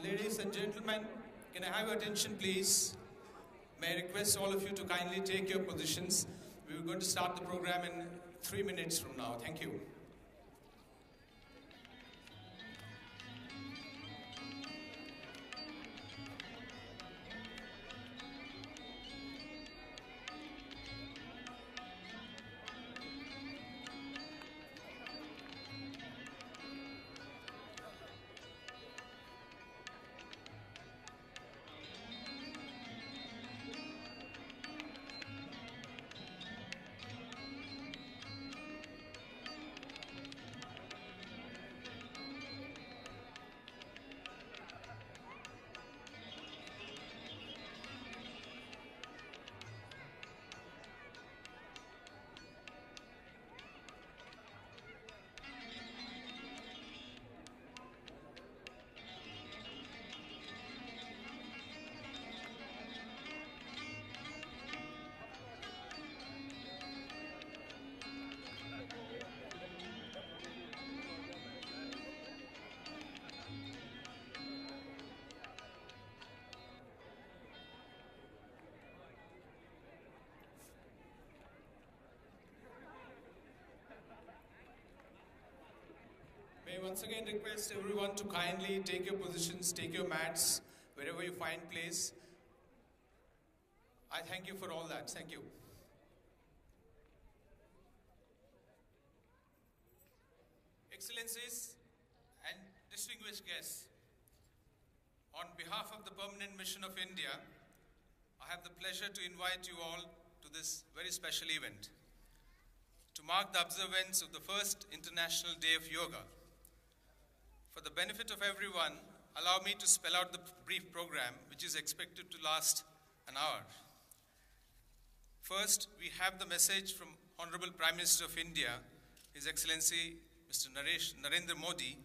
Ladies and gentlemen, can I have your attention please? May I request all of you to kindly take your positions. We are going to start the program in 3 minutes from now. Thank you. May I once again request everyone to kindly take your positions, take your mats, wherever you find place. I thank you for all that. Thank you. Excellencies and distinguished guests, on behalf of the Permanent Mission of India, I have the pleasure to invite you all to this very special event to mark the observance of the first International Day of Yoga. For the benefit of everyone, allow me to spell out the brief program, which is expected to last an hour. First, we have the message from Honorable Prime Minister of India, His Excellency Mr. Narendra Modi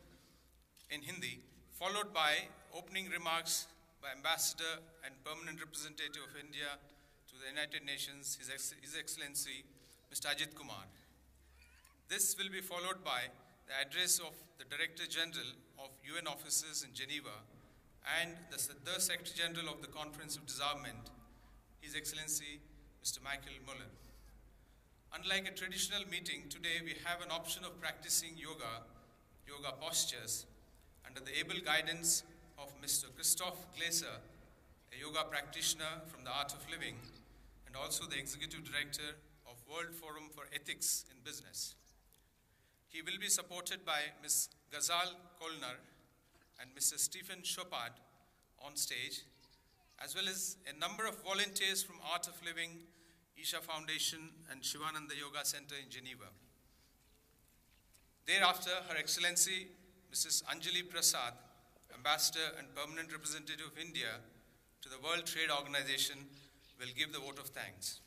in Hindi, followed by opening remarks by Ambassador and Permanent Representative of India to the United Nations, His Excellency Mr. Ajit Kumar. This will be followed by the address of the Director General of UN offices in Geneva and the Secretary General of the Conference of Disarmament, His Excellency Mr. Michael Muller. Unlike a traditional meeting, today we have an option of practicing yoga postures under the able guidance of Mr. Christoph Glaser, a yoga practitioner from the Art of Living and also the Executive Director of World Forum for Ethics in Business. He will be supported by Ms. Ghazal Kolnar and Mr. Stephen Chopard on stage, as well as a number of volunteers from Art of Living, Isha Foundation, and Shivananda Yoga Center in Geneva. Thereafter, Her Excellency Mrs. Anjali Prasad, Ambassador and Permanent Representative of India to the World Trade Organization, will give the vote of thanks.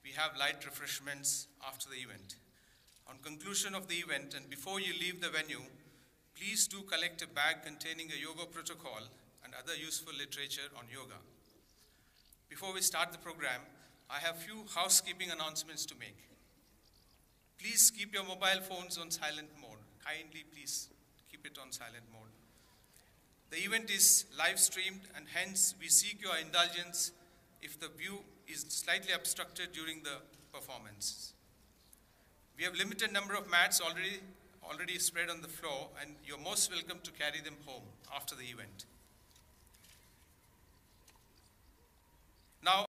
We have light refreshments after the event. On conclusion of the event and before you leave the venue, please do collect a bag containing a yoga protocol and other useful literature on yoga. Before we start the program, I have few housekeeping announcements to make. Please keep your mobile phones on silent mode. Kindly, please keep it on silent mode. The event is live streamed and hence we seek your indulgence if the view is slightly obstructed during the performance. We have limited number of mats already spread on the floor, and you're most welcome to carry them home after the event. Now,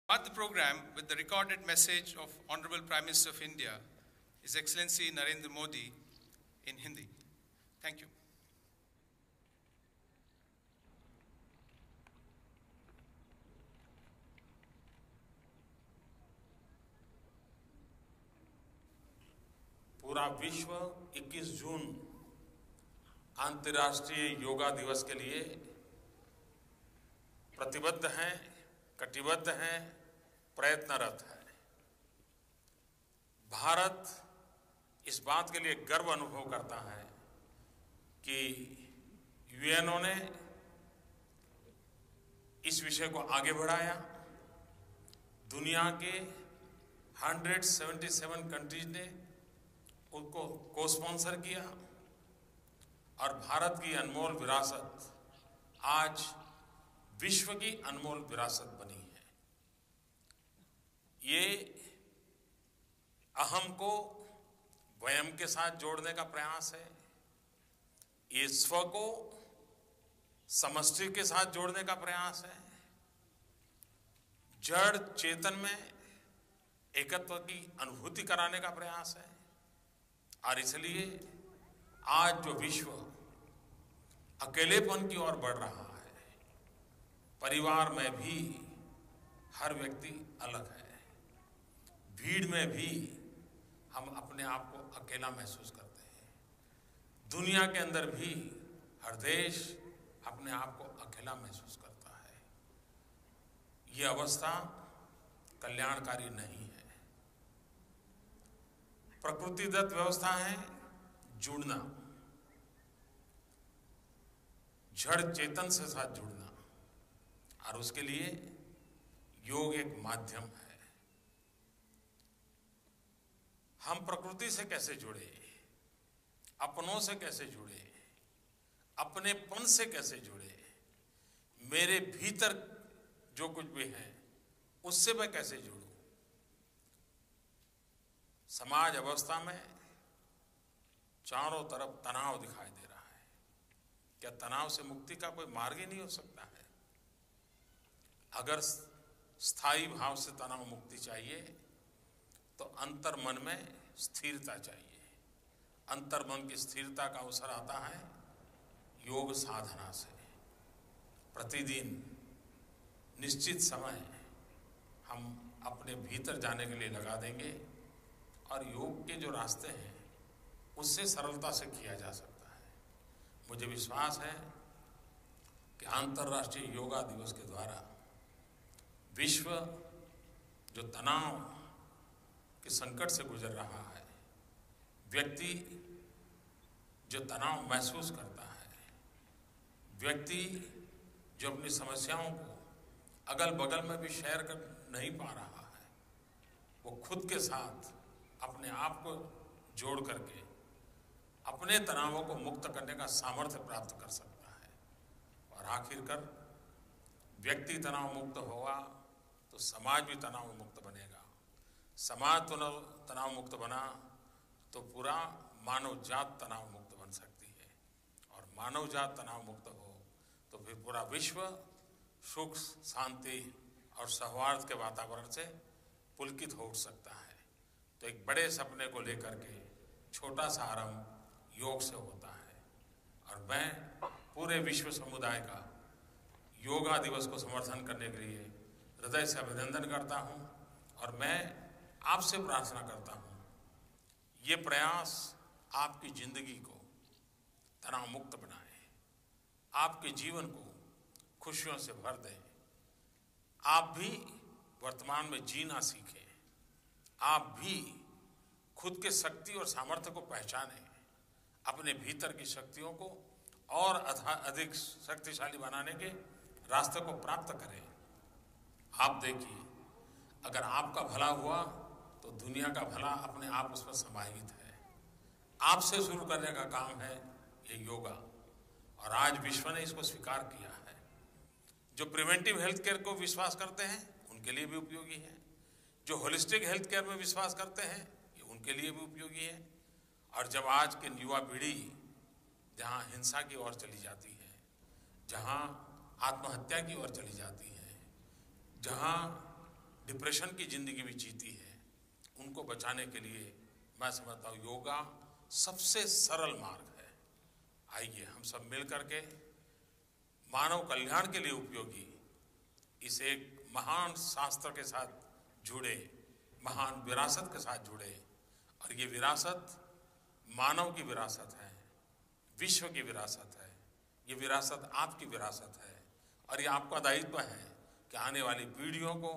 start the program with the recorded message of Honorable Prime Minister of India, His Excellency Narendra Modi, in Hindi. Thank you. पूरा विश्व 21 जून अंतर्राष्ट्रीय योगा दिवस के लिए प्रतिबद्ध हैं, कटिबद्ध हैं, प्रयत्नरत है। भारत इस बात के लिए गर्व अनुभव करता है कि यूएनओ ने इस विषय को आगे बढ़ाया। दुनिया के 177 कंट्रीज ने उसको को स्पॉन्सर किया और भारत की अनमोल विरासत आज विश्व की अनमोल विरासत बनी है। ये अहम को वयम के साथ जोड़ने का प्रयास है, ये स्व को समष्टि के साथ जोड़ने का प्रयास है, जड़ चेतन में एकत्व की अनुभूति कराने का प्रयास है। और इसलिए आज जो विश्व अकेलेपन की ओर बढ़ रहा है, परिवार में भी हर व्यक्ति अलग है, भीड़ में भी हम अपने आप को अकेला महसूस करते हैं, दुनिया के अंदर भी हर देश अपने आप को अकेला महसूस करता है। ये अवस्था कल्याणकारी नहीं है। प्रकृतिदत्त व्यवस्था है जुड़ना, जड़ चेतन से साथ जुड़ना, और उसके लिए योग एक माध्यम है। हम प्रकृति से कैसे जुड़े, अपनों से कैसे जुड़े, अपनेपन से कैसे जुड़े, मेरे भीतर जो कुछ भी है उससे मैं कैसे जुड़ूं। समाज अवस्था में चारों तरफ तनाव दिखाई दे रहा है। क्या तनाव से मुक्ति का कोई मार्ग ही नहीं हो सकता है? अगर स्थायी भाव से तनाव मुक्ति चाहिए तो अंतर्मन में स्थिरता चाहिए। अंतर्मन की स्थिरता का अवसर आता है योग साधना से। प्रतिदिन निश्चित समय हम अपने भीतर जाने के लिए लगा देंगे और योग के जो रास्ते हैं उससे सरलता से किया जा सकता है। मुझे विश्वास है कि अंतर्राष्ट्रीय योगा दिवस के द्वारा विश्व जो तनाव के संकट से गुजर रहा है, व्यक्ति जो तनाव महसूस करता है, व्यक्ति जो अपनी समस्याओं को अगल बगल में भी शेयर कर नहीं पा रहा है, वो खुद के साथ अपने आप को जोड़ करके अपने तनावों को मुक्त करने का सामर्थ्य प्राप्त कर सकता है। और आखिरकार व्यक्ति तनाव मुक्त होगा तो समाज भी तनाव मुक्त बनेगा। समाज तो तनाव मुक्त बना तो पूरा मानव जात तनाव मुक्त बन सकती है, और मानव जात तनाव मुक्त हो तो फिर पूरा विश्व सुख, शांति और सौहार्द के वातावरण से पुलकित हो उठ सकता है। तो एक बड़े सपने को लेकर के छोटा सा आरंभ योग से होता है, और मैं पूरे विश्व समुदाय का योगा दिवस को समर्थन करने के लिए हृदय से अभिनंदन करता हूं। और मैं आपसे प्रार्थना करता हूं, ये प्रयास आपकी जिंदगी को तनाव मुक्त बनाए, आपके जीवन को खुशियों से भर दे। आप भी वर्तमान में जीना सीखें, आप भी खुद के शक्ति और सामर्थ्य को पहचानें, अपने भीतर की शक्तियों को और अधिक शक्तिशाली बनाने के रास्ते को प्राप्त करें। आप देखिए, अगर आपका भला हुआ तो दुनिया का भला अपने आप उसमें समाहित है। आपसे शुरू करने का काम है ये योगा, और आज विश्व ने इसको स्वीकार किया है। जो प्रिवेंटिव हेल्थ केयर को विश्वास करते हैं उनके लिए भी उपयोगी है, जो होलिस्टिक हेल्थ केयर में विश्वास करते हैं ये उनके लिए भी उपयोगी है। और जब आज की युवा पीढ़ी जहाँ हिंसा की ओर चली जाती है, जहाँ आत्महत्या की ओर चली जाती है, जहाँ डिप्रेशन की जिंदगी भी जीती है, उनको बचाने के लिए मैं समझता हूँ योगा सबसे सरल मार्ग है। आइए हम सब मिल करके मानव कल्याण के लिए उपयोगी इस एक महान शास्त्र के साथ जुड़े, महान विरासत के साथ जुड़े। और ये विरासत मानव की विरासत है, विश्व की विरासत है, ये विरासत आपकी विरासत है, और ये आपका दायित्व है कि आने वाली पीढ़ियों को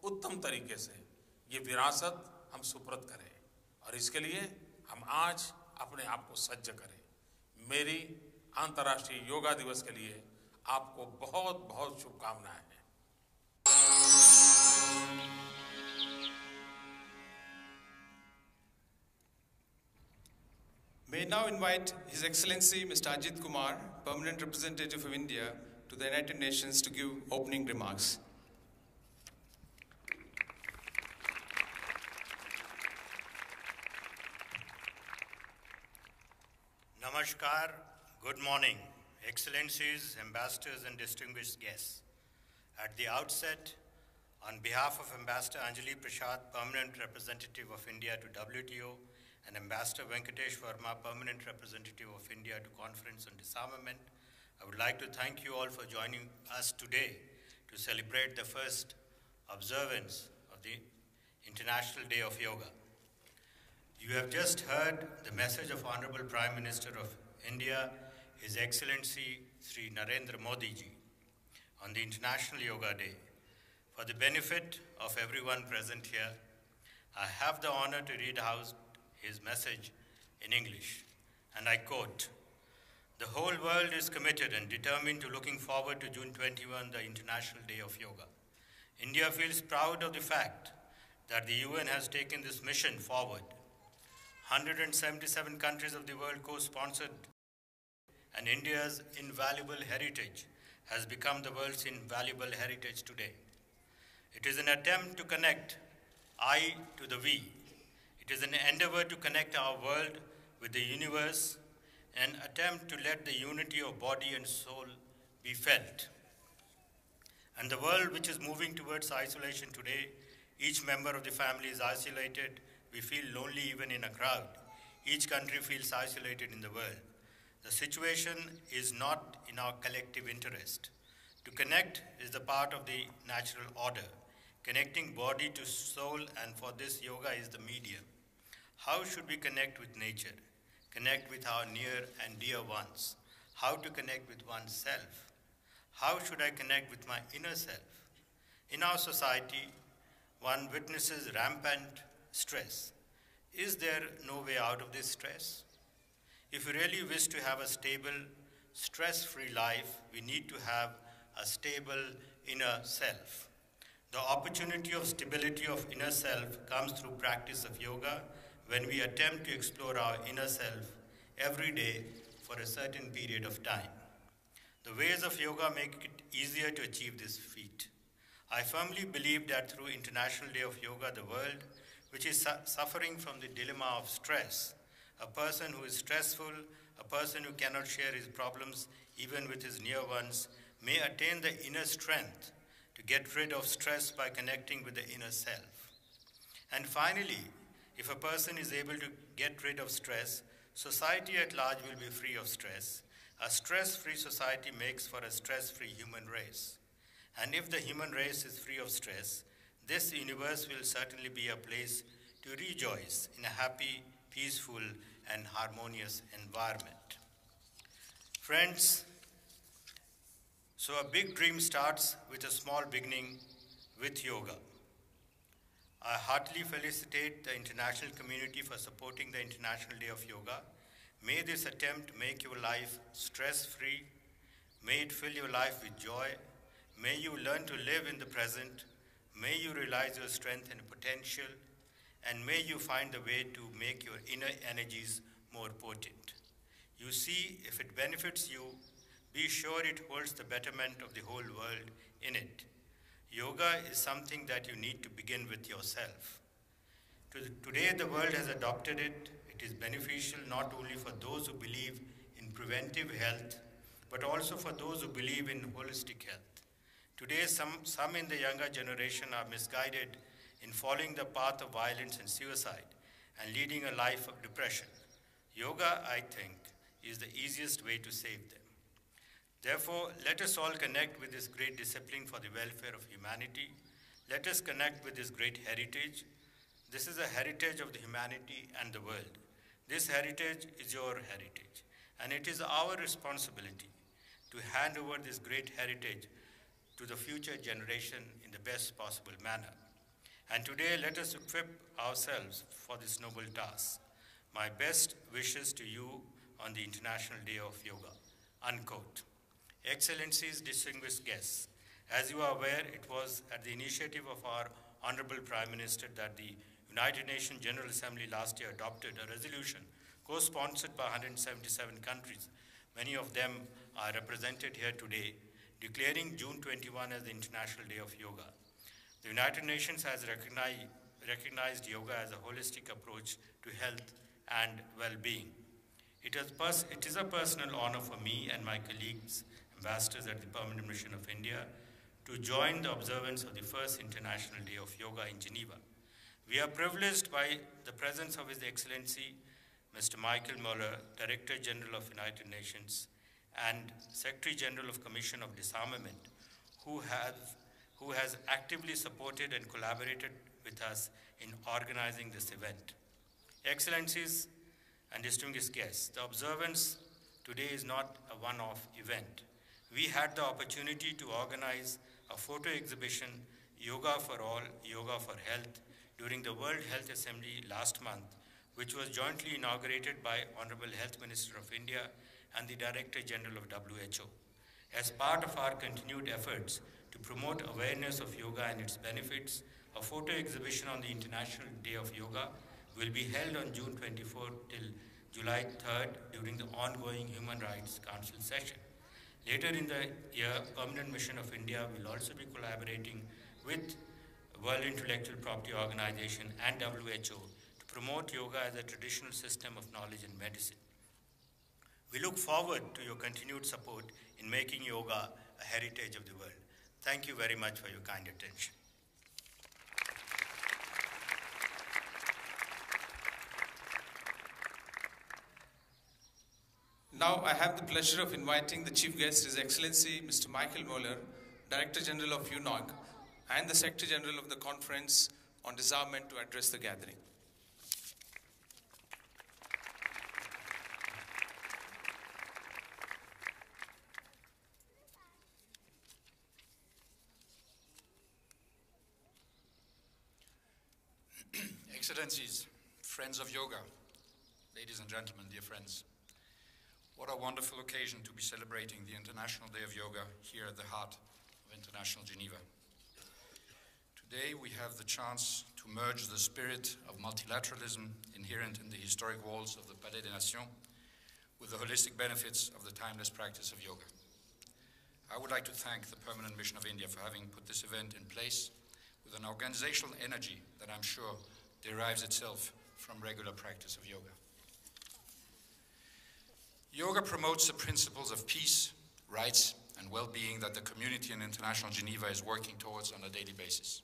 उत्तम तरीके से ये विरासत हम सुपुर्द करें। और इसके लिए हम आज अपने आप को सज्ज करें। मेरी अंतर्राष्ट्रीय योगा दिवस के लिए आपको बहुत बहुत शुभकामनाएं हैं। May now invite His Excellency Mr. Ajit Kumar, Permanent Representative of India to the United Nations, to give opening remarks. Namaskar, good morning, Excellencies, Ambassadors and distinguished guests. At the outset, on behalf of Ambassador Anjali Prasad, Permanent Representative of India to WTO, and Ambassador Venkatesh Verma, Permanent Representative of India to Conference on Disarmament, I would like to thank you all for joining us today to celebrate the first observance of the International Day of Yoga. You have just heard the message of Honorable Prime Minister of India, His Excellency Sri Narendra Modi ji, on the International Yoga Day. For the benefit of everyone present here, I have the honor to read out his message in English, and I quote, "The whole world is committed and determined to looking forward to June 21, the International Day of Yoga. India feels proud of the fact that the UN has taken this mission forward. 177 countries of the world co-sponsored, and India's invaluable heritage has become the world's invaluable heritage today. It is an attempt to connect I to the we. It is an endeavor to connect our world with the universe, an attempt to let the unity of body and soul be felt. And the world which is moving towards isolation today, each member of the family is isolated. We feel lonely even in a crowd. Each country feels isolated in the world. The situation is not in our collective interest. To connect is the part of the natural order, connecting body to soul, and for this yoga is the medium. How should we connect with nature? Connect with our near and dear ones. How to connect with oneself? How should I connect with my inner self? In our society, one witnesses rampant stress. Is there no way out of this stress? If we really wish to have a stable, stress-free life, we need to have a stable inner self. The opportunity of stability of inner self comes through practice of yoga when we attempt to explore our inner self every day for a certain period of time. The ways of yoga make it easier to achieve this feat. I firmly believe that through International Day of Yoga, the world, which is suffering from the dilemma of stress, a person who is stressful, a person who cannot share his problems even with his near ones, may attain the inner strength to get rid of stress by connecting with the inner self. And finally, if a person is able to get rid of stress, society at large will be free of stress. A stress-free society makes for a stress-free human race. And if the human race is free of stress, this universe will certainly be a place to rejoice in a happy, peaceful, and harmonious environment. Friends, so a big dream starts with a small beginning with yoga. I heartily felicitate the international community for supporting the International Day of Yoga. May this attempt make your life stress-free. May it fill your life with joy. May you learn to live in the present. May you realize your strength and potential. And may you find the way to make your inner energies more potent. You see, if it benefits you, be sure it holds the betterment of the whole world in it. Yoga is something that you need to begin with yourself. Today, the world has adopted it. It is beneficial not only for those who believe in preventive health, but also for those who believe in holistic health. Today, some in the younger generation are misguided in following the path of violence and suicide and leading a life of depression. Yoga, I think, is the easiest way to save them. Therefore, let us all connect with this great discipline for the welfare of humanity. Let us connect with this great heritage. This is a heritage of the humanity and the world. This heritage is your heritage, and it is our responsibility to hand over this great heritage to the future generation in the best possible manner. And today, let us equip ourselves for this noble task. My best wishes to you on the International Day of Yoga." Unquote. Excellencies, distinguished guests, as you are aware, it was at the initiative of our Honorable Prime Minister that the United Nations General Assembly last year adopted a resolution co-sponsored by 177 countries. Many of them are represented here today, declaring June 21 as the International Day of Yoga. The United Nations has recognized yoga as a holistic approach to health and well-being. It is a personal honor for me and my colleagues, ambassadors at the Permanent Mission of India, to join the observance of the first International Day of Yoga in Geneva. We are privileged by the presence of His Excellency, Mr. Michael Muller, Director General of United Nations, and Secretary General of Commission of Disarmament, who has actively supported and collaborated with us in organizing this event. Excellencies and distinguished guests, the observance today is not a one-off event. We had the opportunity to organize a photo exhibition, Yoga for All, Yoga for Health, during the World Health Assembly last month, which was jointly inaugurated by Honorable Health Minister of India and the Director General of WHO. As part of our continued efforts to promote awareness of yoga and its benefits, a photo exhibition on the International Day of Yoga will be held on June 24 till July 3rd during the ongoing Human Rights Council session. Later in the year, Permanent Mission of India will also be collaborating with World Intellectual Property Organization and WHO to promote yoga as a traditional system of knowledge and medicine. We look forward to your continued support in making yoga a heritage of the world. Thank you very much for your kind attention. Now I have the pleasure of inviting the Chief Guest, His Excellency Mr. Michael Muller, Director General of UNOG, and the Secretary General of the Conference on Disarmament to address the gathering. Excellencies, friends of yoga, ladies and gentlemen, dear friends, what a wonderful occasion to be celebrating the International Day of Yoga here at the heart of International Geneva. Today we have the chance to merge the spirit of multilateralism inherent in the historic walls of the Palais des Nations with the holistic benefits of the timeless practice of yoga. I would like to thank the Permanent Mission of India for having put this event in place with an organizational energy that I'm sure derives itself from regular practice of yoga. Yoga promotes the principles of peace, rights, and well-being that the community in International Geneva is working towards on a daily basis.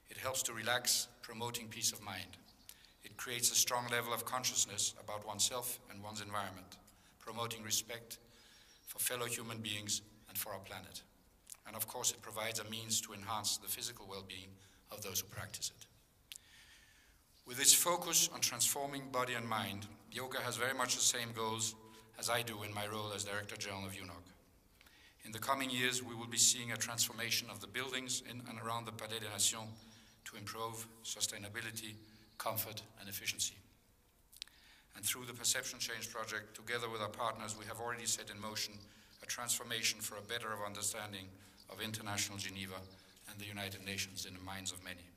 It helps to relax, promoting peace of mind. It creates a strong level of consciousness about oneself and one's environment, promoting respect for fellow human beings and for our planet. And of course, it provides a means to enhance the physical well-being of those who practice it. With its focus on transforming body and mind, yoga has very much the same goals as I do in my role as Director General of UNOG. In the coming years, we will be seeing a transformation of the buildings in and around the Palais des Nations to improve sustainability, comfort, and efficiency. And through the Perception Change Project, together with our partners, we have already set in motion a transformation for a better understanding of International Geneva and the United Nations in the minds of many.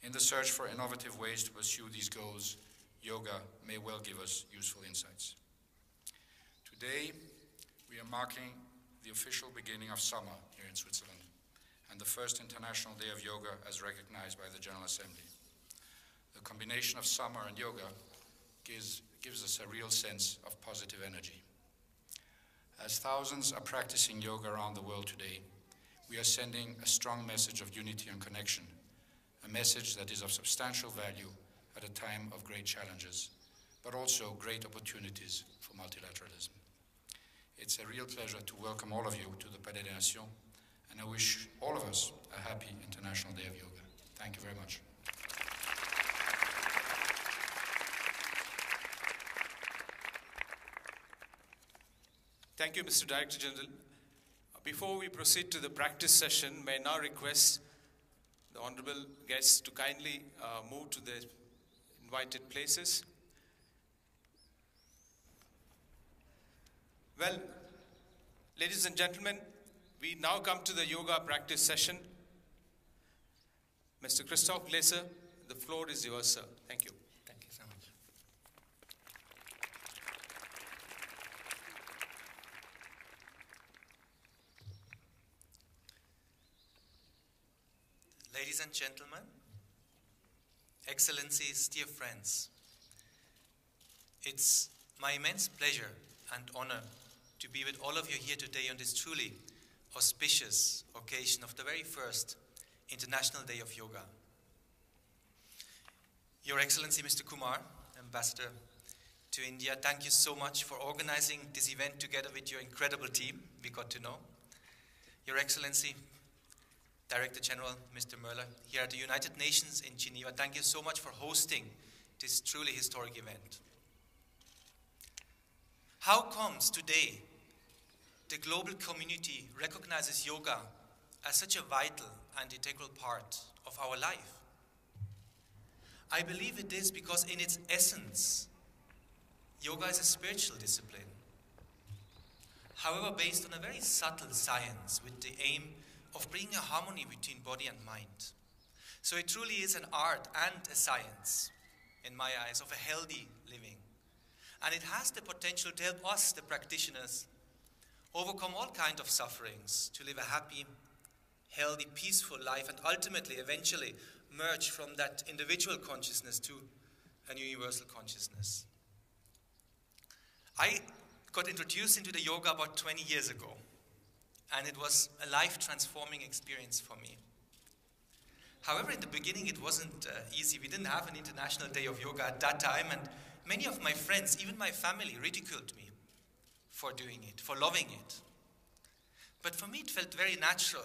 In the search for innovative ways to pursue these goals, yoga may well give us useful insights. Today, we are marking the official beginning of summer here in Switzerland and the first International Day of Yoga as recognized by the General Assembly. The combination of summer and yoga gives us a real sense of positive energy. As thousands are practicing yoga around the world today, we are sending a strong message of unity and connection, a message that is of substantial value at a time of great challenges, but also great opportunities for multilateralism. It's a real pleasure to welcome all of you to the Palais des Nations, and I wish all of us a happy International Day of Yoga. Thank you very much. Thank you, Mr. Director General. Before we proceed to the practice session, may I now request the honorable guests to kindly move to the invited places. Well, ladies and gentlemen, we now come to the yoga practice session. Mr. Christoph Glaser, the floor is yours, sir. Thank you. Thank you so much. Ladies and gentlemen, Excellencies, dear friends, it's my immense pleasure and honor to be with all of you here today on this truly auspicious occasion of the very first International Day of Yoga. Your Excellency, Mr. Kumar, Ambassador to India, thank you so much for organizing this event together with your incredible team we got to know. Your Excellency, Director General, Mr. Möller, here at the United Nations in Geneva, thank you so much for hosting this truly historic event. How comes today the global community recognizes yoga as such a vital and integral part of our life? I believe it is because in its essence, yoga is a spiritual discipline. However, based on a very subtle science with the aim of bringing a harmony between body and mind. So it truly is an art and a science, in my eyes, of a healthy living. And it has the potential to help us, the practitioners, overcome all kinds of sufferings, to live a happy, healthy, peaceful life, and ultimately, eventually, merge from that individual consciousness to a universal consciousness. I got introduced into the yoga about 20 years ago, and it was a life-transforming experience for me. However, in the beginning, it wasn't easy. We didn't have an International Day of Yoga at that time, and many of my friends, even my family, ridiculed me for doing it, for loving it. But for me, it felt very natural.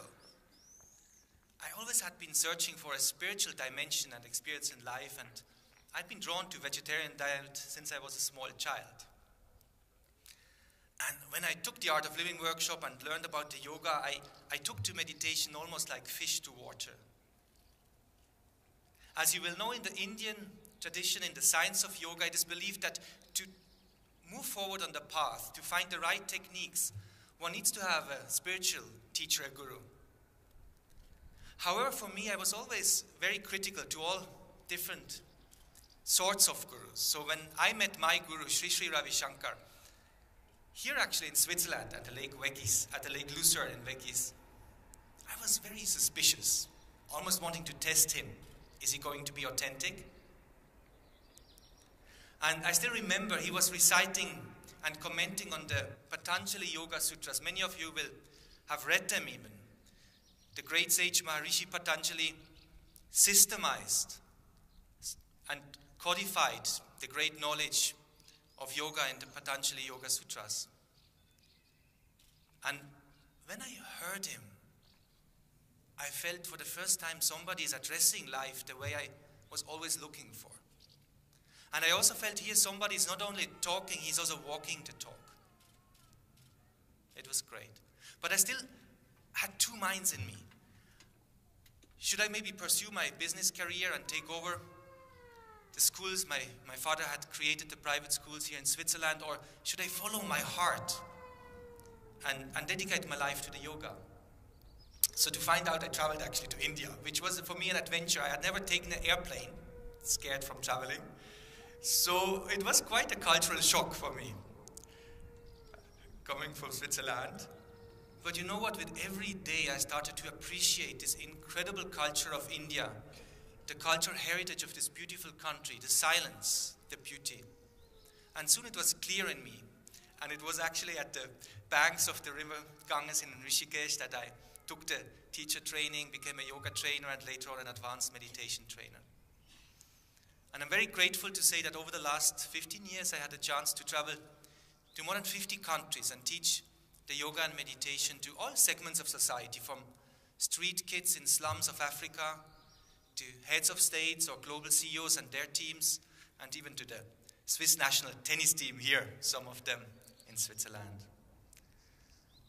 I always had been searching for a spiritual dimension and experience in life, and I'd been drawn to vegetarian diet since I was a small child. And when I took the Art of Living workshop and learned about the yoga, I took to meditation almost like fish to water. As you will know, in the Indian tradition, in the science of yoga, it is believed that to move forward on the path, to find the right techniques, one needs to have a spiritual teacher, a guru. However, for me, I was always very critical to all different sorts of gurus. So when I met my guru, Sri Ravi Shankar, here actually in Switzerland at the Lake Weggis, at the Lake Lucerne in Weggis, I was very suspicious, almost wanting to test him. Is he going to be authentic? And I still remember he was reciting and commenting on the Patanjali Yoga Sutras. Many of you will have read them even. The great sage Maharishi Patanjali systemized and codified the great knowledge of yoga in the Patanjali Yoga Sutras. And when I heard him, I felt for the first time somebody is addressing life the way I was always looking for. And I also felt here somebody is not only talking, he's also walking the talk. It was great. But I still had two minds in me. Should I maybe pursue my business career and take over the schools? My father had created the private schools here in Switzerland, or should I follow my heart and dedicate my life to the yoga? So to find out, I traveled actually to India, which was for me an adventure. I had never taken an airplane, scared from traveling. So it was quite a cultural shock for me, coming from Switzerland. But you know what, with every day I started to appreciate this incredible culture of India, the cultural heritage of this beautiful country, the silence, the beauty. And soon it was clear in me, and it was actually at the banks of the river Ganges in Rishikesh that I took the teacher training, became a yoga trainer, and later on an advanced meditation trainer. And I'm very grateful to say that over the last 15 years I had a chance to travel to more than 50 countries and teach the yoga and meditation to all segments of society, from street kids in slums of Africa to heads of states or global CEOs and their teams, and even to the Swiss national tennis team here, some of them in Switzerland.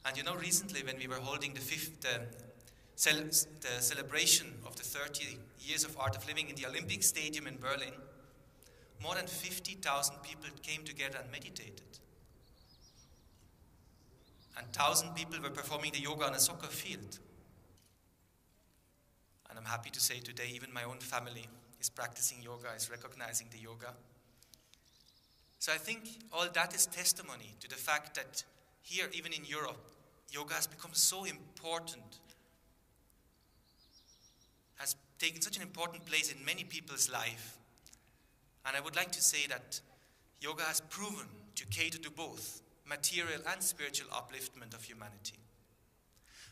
And you know, recently when we were holding the celebration of the 30 years of Art of Living in the Olympic Stadium in Berlin, more than 50,000 people came together and meditated. And 1,000 people were performing the yoga on a soccer field. And I'm happy to say today even my own family is practicing yoga, is recognizing the yoga. So I think all that is testimony to the fact that here, even in Europe, yoga has become so important, has taken such an important place in many people's life. And I would like to say that yoga has proven to cater to both material and spiritual upliftment of humanity.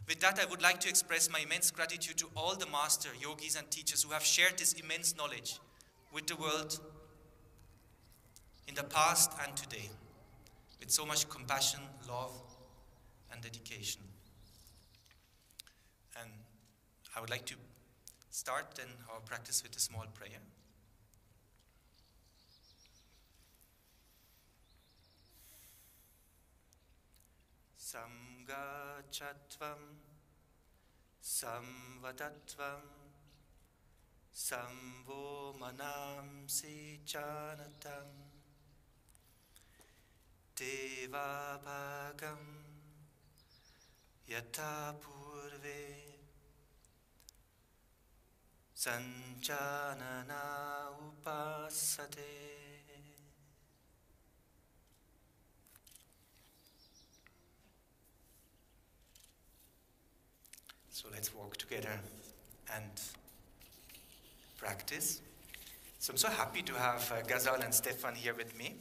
With that, I would like to express my immense gratitude to all the master yogis and teachers who have shared this immense knowledge with the world in the past and today, with so much compassion, love, and dedication. And I would like to start then our practice with a small prayer. Samgachatvam, samvadatvam, samvo manamsi janatam, devabhagam, yata purve, sanjanana upasate. So let's walk together and practice. So I'm so happy to have Ghazal and Stefan here with me.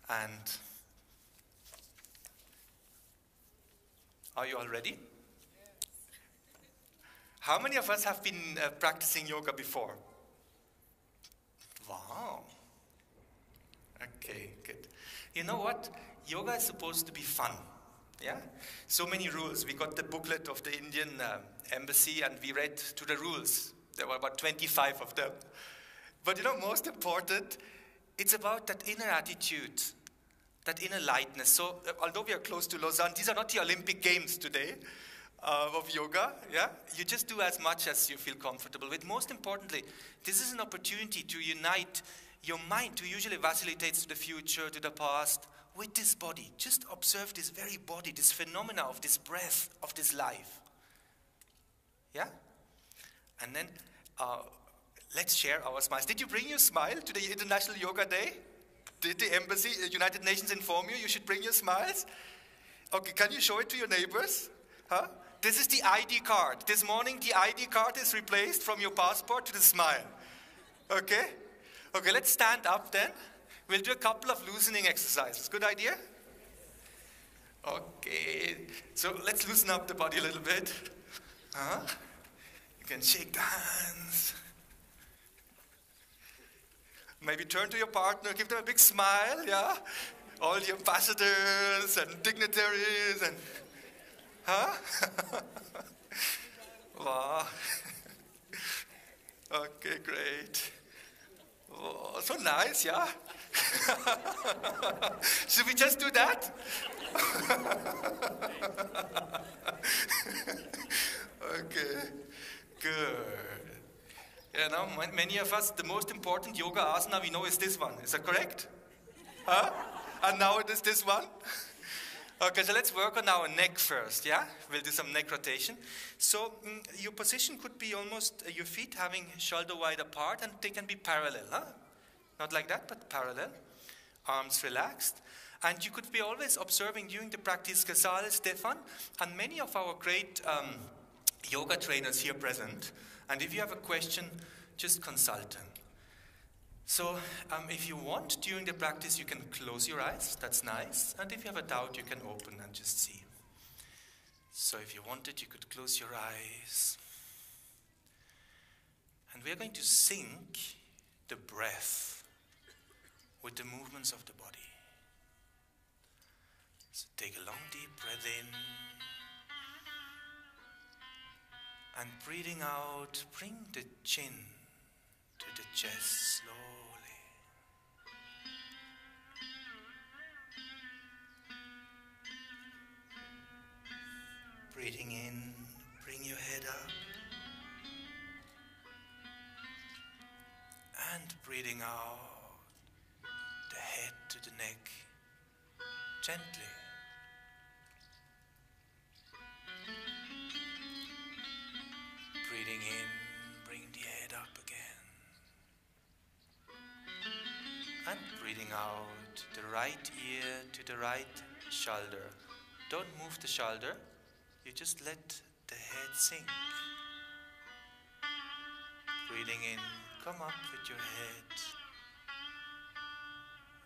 And are you all ready? Yes. How many of us have been practicing yoga before? Wow. Okay, good. You know what? Yoga is supposed to be fun. Yeah? So many rules. We got the booklet of the Indian embassy and we read to the rules. There were about 25 of them. But you know, most important, it's about that inner attitude, that inner lightness. So although we are close to Lausanne, these are not the Olympic Games today of yoga. Yeah? You just do as much as you feel comfortable with. Most importantly, this is an opportunity to unite your mind, who usually vacillates to the future, to the past, with this body. Just observe this very body, this phenomena of this breath, of this life. Yeah? And then let's share our smiles. Did you bring your smile to the International Yoga Day? Did the embassy, United Nations inform you should bring your smiles? Okay, can you show it to your neighbors? Huh? This is the ID card. This morning the ID card is replaced from your passport to the smile. Okay? Okay, let's stand up then. We'll do a couple of loosening exercises. Good idea? Okay, so let's loosen up the body a little bit. You can shake the hands. Maybe turn to your partner, give them a big smile, yeah? All the ambassadors and dignitaries and, Wow. Okay, great. Oh, so nice, yeah? Should we just do that? Okay, good. Yeah, now many of us, the most important yoga asana we know is this one. Is that correct? Huh? And now it is this one? Okay, so let's work on our neck first, yeah? We'll do some neck rotation. So your position could be almost your feet having shoulder wide apart, and they can be parallel, huh? Not like that, but parallel. Arms relaxed. And you could be always observing during the practice Ghazal, Stefan, and many of our great yoga trainers here present. And if you have a question, just consult them. So if you want, during the practice, you can close your eyes. That's nice. And if you have a doubt, you can open and just see. So if you wanted, you could close your eyes. And we're going to sync the breath with the movements of the body. So take a long, deep breath in. And breathing out, bring the chin to the chest slowly. Breathing in, bring your head up. And breathing out, the head to the neck, gently. Breathing in, bring the head up again. And breathing out, the right ear to the right shoulder. Don't move the shoulder, you just let the head sink. Breathing in, come up with your head.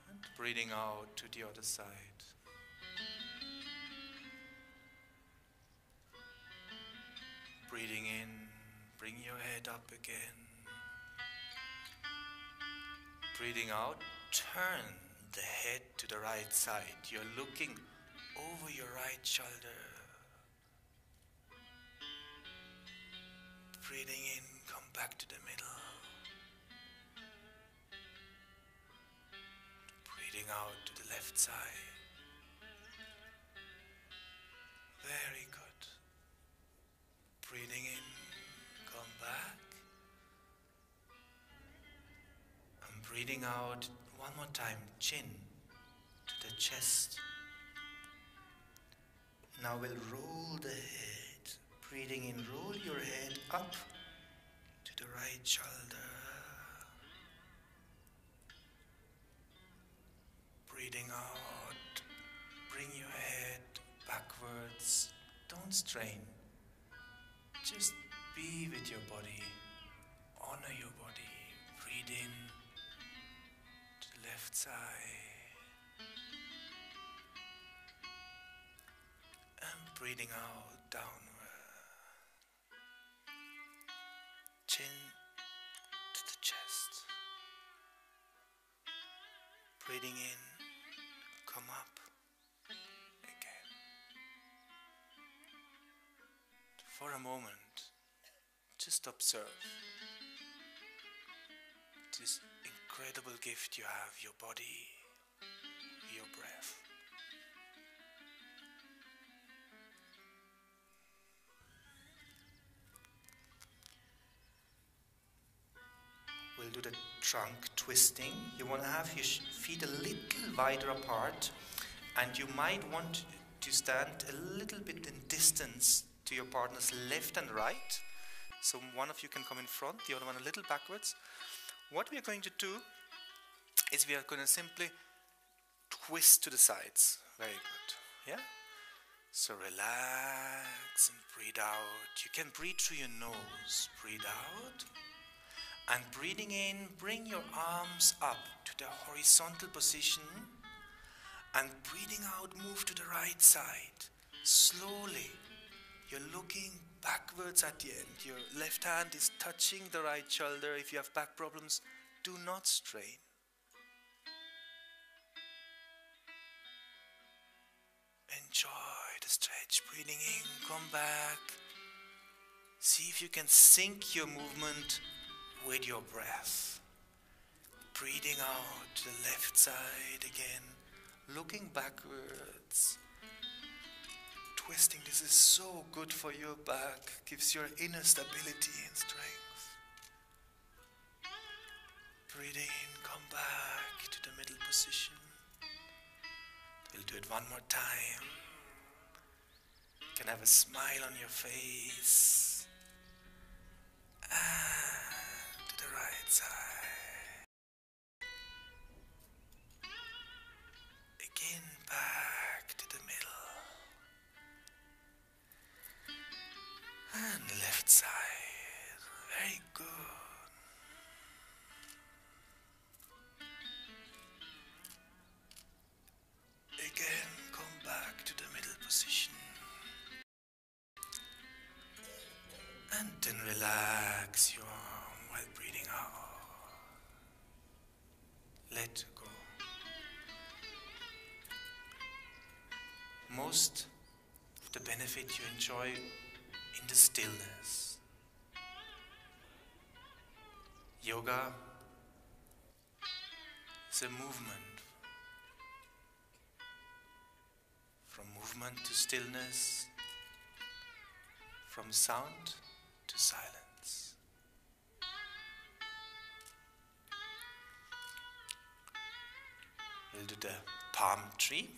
And breathing out to the other side. Breathing in, bring your head up again. Breathing out, turn the head to the right side. You're looking over your right shoulder. Breathing in, come back to the middle. Breathing out to the left side. Very good. Breathing in, come back. And breathing out one more time, chin to the chest. Now we'll roll the head. Breathing in, roll your head up to the right shoulder. Breathing out, bring your head backwards. Don't strain. Just be with your body. Honor your body. Breathe in to the left side. And breathing out downward. Chin to the chest. Breathing in, come up again. For a moment, just observe this incredible gift you have, your body, your breath. We'll do the trunk twisting. You want to have your feet a little wider apart, and you might want to stand a little bit in distance to your partner's left and right. So one of you can come in front, the other one a little backwards. What we are going to do is we are going to simply twist to the sides. Very good. Yeah? So relax and breathe out. You can breathe through your nose. Breathe out. And breathing in, bring your arms up to the horizontal position. And breathing out, move to the right side. Slowly. You're looking backwards at the end. Your left hand is touching the right shoulder. If you have back problems, do not strain. Enjoy the stretch. Breathing in, come back. See if you can sync your movement with your breath. Breathing out to the left side again. Looking backwards. Twisting, this is so good for your back, gives your inner stability and strength. Breathing in, come back to the middle position. We'll do it one more time. You can have a smile on your face. And to the right side. Again, back to the middle. And left side. Very good. Again, come back to the middle position. And then relax your arm while breathing out. Let go. Most of the benefit you enjoy in the stillness. Yoga is a movement. From movement to stillness, from sound to silence. We'll do the palm tree.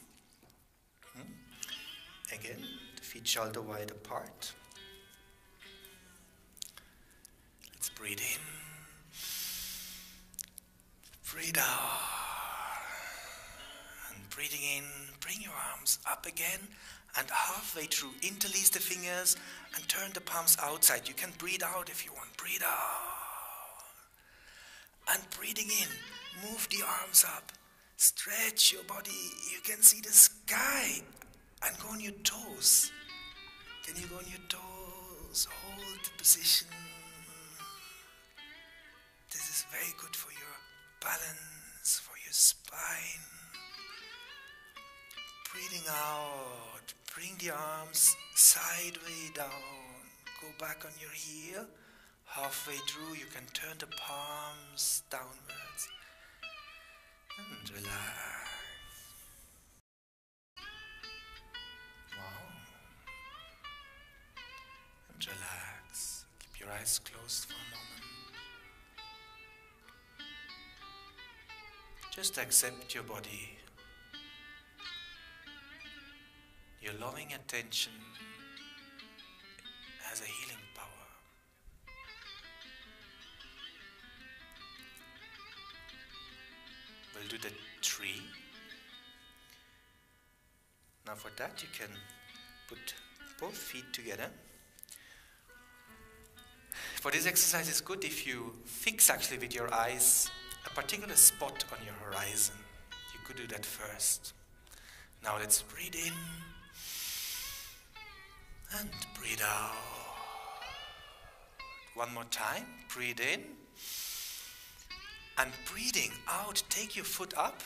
Again, the feet shoulder wide apart. Let's breathe in. Breathe out. And breathing in, bring your arms up again. And halfway through, interlace the fingers and turn the palms outside. You can breathe out if you want. Breathe out. And breathing in, move the arms up. Stretch your body. You can see the sky. And go on your toes. Can you go on your toes? Hold the position. This is very good for your balance, for your spine. Breathing out. Bring the arms sideways down. Go back on your heel. Halfway through, you can turn the palms downwards. And relax. Wow. And relax. Keep your eyes closed for a moment. Just accept your body. Your loving attention has a healing power. We'll do the tree. Now for that you can put both feet together. For this exercise it's good if you fix actually with your eyes a particular spot on your horizon. You could do that first. Now let's breathe in and breathe out. One more time. Breathe in. And breathing out, take your foot up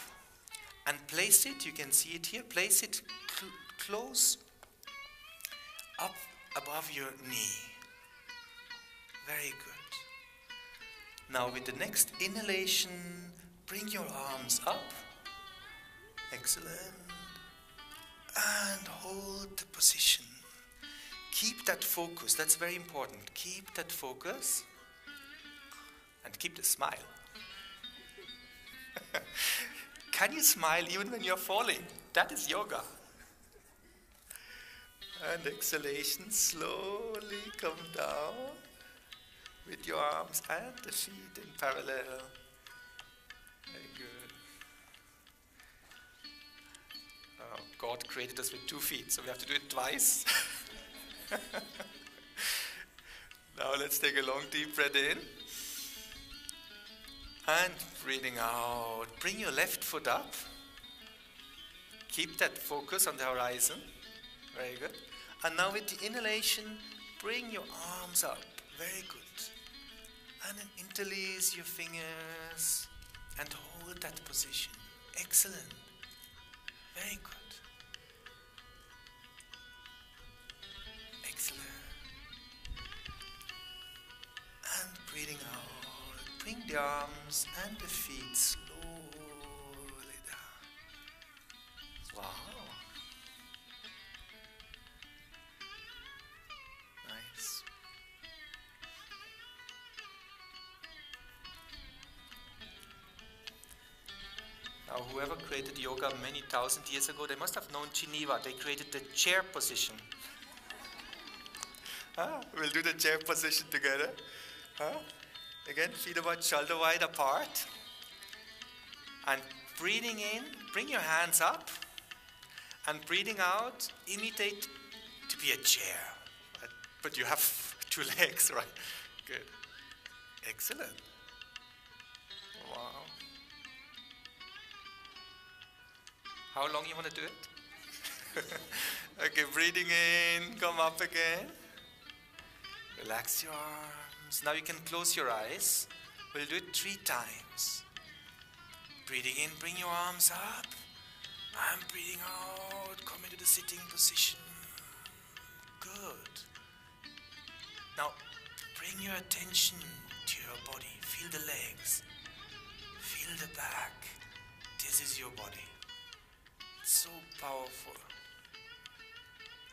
and place it, you can see it here, place it close up above your knee. Very good. Now with the next inhalation, bring your arms up. Excellent. And hold the position. Keep that focus, that's very important. Keep that focus and keep the smile. Can you smile even when you're falling? That is yoga. And exhalation, slowly come down with your arms and the feet in parallel. Very good. Oh, God created us with 2 feet, so we have to do it twice. Now let's take a long deep breath in. And breathing out. Bring your left foot up. Keep that focus on the horizon. Very good. And now with the inhalation, bring your arms up. Very good. And then interlace your fingers and hold that position. Excellent. Very good. Excellent. And breathing out. Bring the arms and the feet slowly down. Wow. Nice. Now, whoever created yoga many thousand years ago, they must have known Geneva. They created the chair position. We'll do the chair position together. Again, feet about shoulder wide apart. And breathing in, bring your hands up. And breathing out, imitate to be a chair. But you have 2 legs, right? Good. Excellent. Wow. How long you want to do it? Okay, breathing in, come up again. Relax your arms. Now you can close your eyes. We'll do it 3 times. Breathing in, bring your arms up. And breathing out, come into the sitting position. Good. Now, bring your attention to your body. Feel the legs. Feel the back. This is your body. It's so powerful.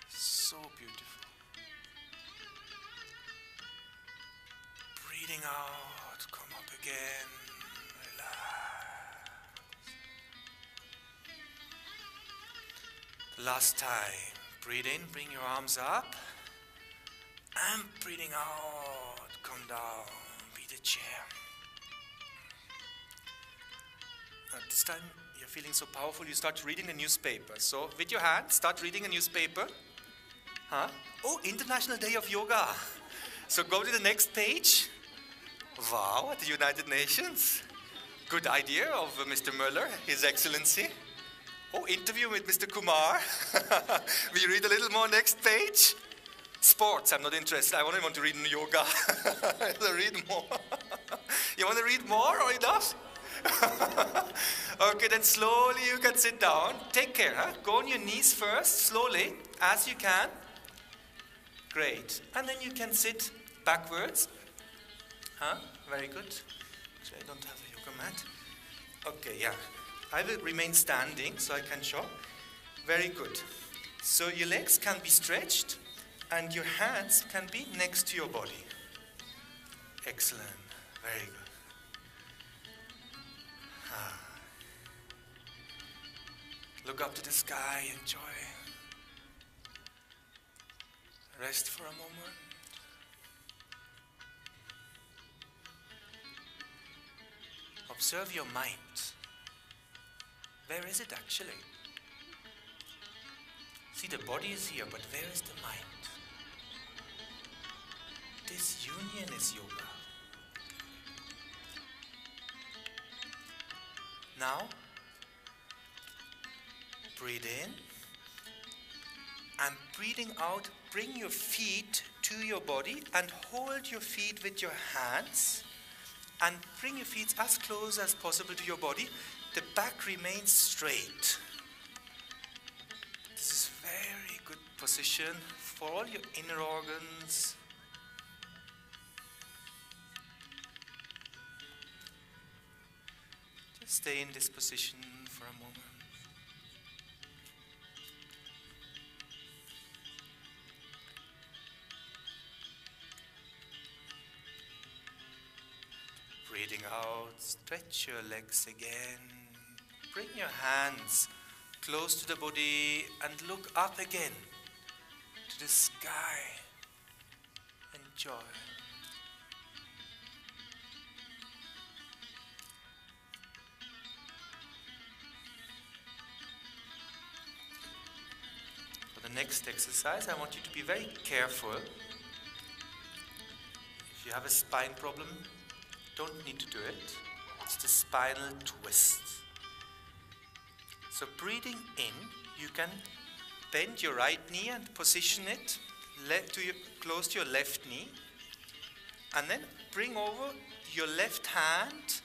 So beautiful. Breathing out, come up again, relax. Last time, breathe in, bring your arms up, and breathing out, come down, be the chair. Now this time, you're feeling so powerful, you start reading the newspaper. So with your hand, start reading a newspaper. Oh, International Day of Yoga. So go to the next page. Wow, at the United Nations. Good idea of Mr. Muller, His Excellency. Oh, interview with Mr. Kumar. We read a little more next page. Sports, I'm not interested. I only want to read yoga. I'll read more. You want to read more or enough? Okay, then slowly you can sit down. Take care, huh? Go on your knees first, slowly, as you can. Great. And then you can sit backwards. Huh? Very good. Actually, I don't have a yoga mat. Okay, yeah. I will remain standing so I can show. Very good. So your legs can be stretched and your hands can be next to your body. Excellent. Very good. Look up to the sky, enjoy. Rest for a moment. Observe your mind. Where is it actually? See, the body is here, but where is the mind? This union is yoga. Now, breathe in, and breathing out, bring your feet to your body and hold your feet with your hands and bring your feet as close as possible to your body. The back remains straight. This is a very good position for all your inner organs. Just stay in this position for a moment. Breathing out, stretch your legs again. Bring your hands close to the body and look up again to the sky. Enjoy. For the next exercise, I want you to be very careful. If you have a spine problem, don't need to do it. It's the spinal twist. So breathing in, you can bend your right knee and position it close to your left knee. And then bring over your left hand.